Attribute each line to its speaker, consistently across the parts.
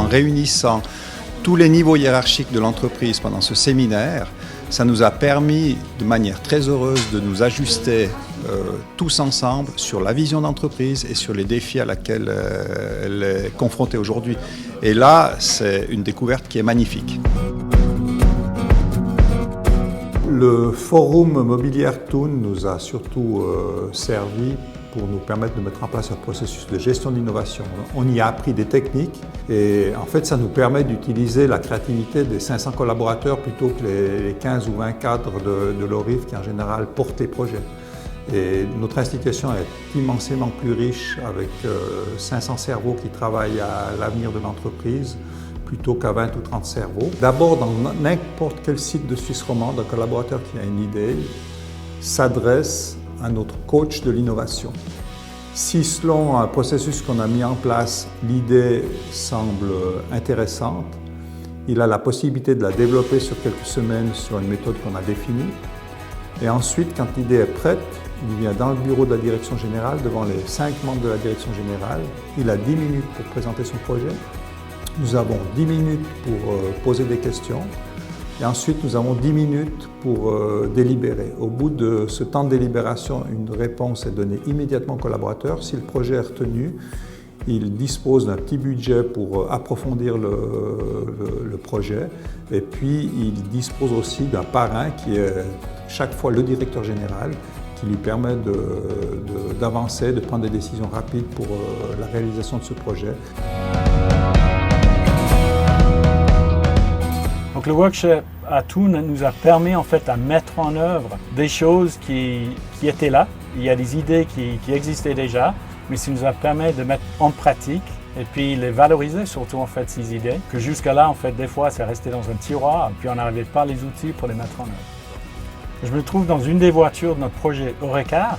Speaker 1: en réunissant tous les niveaux hiérarchiques de l'entreprise pendant ce séminaire, ça nous a permis de manière très heureuse de nous ajuster tous ensemble sur la vision d'entreprise et sur les défis à laquelle elle est confrontée aujourd'hui. Et là, c'est une découverte qui est magnifique. Le forum Mobilière Thun nous a surtout servi pour nous permettre de mettre en place un processus de gestion d'innovation. On y a appris des techniques et en fait ça nous permet d'utiliser la créativité des 500 collaborateurs plutôt que les 15 ou 20 cadres de l'ORIF qui en général portent les projets. Et notre institution est immensément plus riche avec 500 cerveaux qui travaillent à l'avenir de l'entreprise plutôt qu'à 20 ou 30 cerveaux. D'abord, dans n'importe quel site de Suisse romande, un collaborateur qui a une idée s'adresse à notre coach de l'innovation. Si selon un processus qu'on a mis en place, l'idée semble intéressante, il a la possibilité de la développer sur quelques semaines sur une méthode qu'on a définie. Et ensuite, quand l'idée est prête, il vient dans le bureau de la direction générale, devant les 5 membres de la direction générale. Il a 10 minutes pour présenter son projet. Nous avons 10 minutes pour poser des questions. Et ensuite, nous avons 10 minutes pour délibérer. Au bout de ce temps de délibération, une réponse est donnée immédiatement au collaborateur. Si le projet est retenu, il dispose d'un petit budget pour approfondir le projet. Et puis, il dispose aussi d'un parrain qui est chaque fois le directeur général, qui lui permet d'avancer, de prendre des décisions rapides pour la réalisation de ce projet.
Speaker 2: Donc le workshop à Thun nous a permis en fait à mettre en œuvre des choses qui étaient là. Il y a des idées qui existaient déjà, mais ça nous a permis de mettre en pratique et puis les valoriser surtout en fait ces idées, que jusqu'à là en fait des fois c'est resté dans un tiroir et puis on n'arrivait pas les outils pour les mettre en œuvre. Je me trouve dans une des voitures de notre projet Eurecar,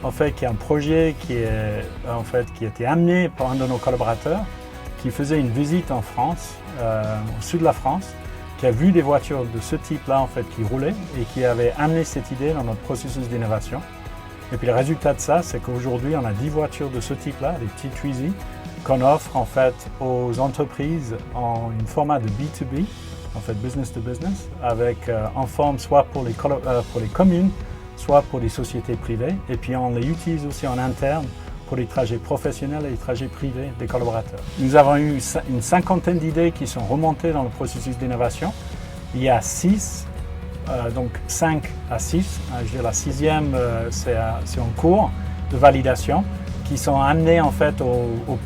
Speaker 2: en fait qui est un projet qui a été amené par un de nos collaborateurs qui faisait une visite en France, au sud de la France, qui a vu des voitures de ce type-là en fait qui roulaient et qui avait amené cette idée dans notre processus d'innovation. Et puis le résultat de ça, c'est qu'aujourd'hui on a 10 voitures de ce type-là, des petites Twizy, qu'on offre en fait aux entreprises en une format de B2B, en fait business to business, avec en forme soit pour les communes, soit pour les sociétés privées. Et puis on les utilise aussi en interne pour les trajets professionnels et les trajets privés des collaborateurs. Nous avons eu une cinquantaine d'idées qui sont remontées dans le processus d'innovation. Il y a 5 à 6, je dirais la 6e c'est en cours de validation, qui sont amenées en fait au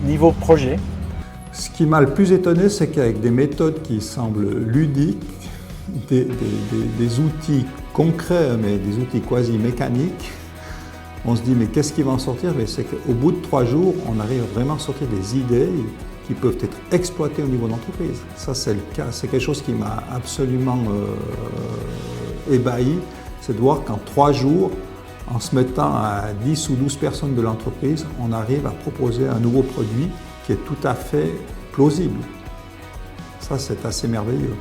Speaker 2: niveau projet.
Speaker 1: Ce qui m'a le plus étonné, c'est qu'avec des méthodes qui semblent ludiques, des outils concrets, mais des outils quasi mécaniques, on se dit mais qu'est-ce qui va en sortir? Mais c'est qu'au bout de 3 jours, on arrive vraiment à sortir des idées qui peuvent être exploitées au niveau d'entreprise. Ça c'est le cas, c'est quelque chose qui m'a absolument ébahi, c'est de voir qu'en 3 jours, en se mettant à 10 ou 12 personnes de l'entreprise, on arrive à proposer un nouveau produit qui est tout à fait plausible. Ça c'est assez merveilleux.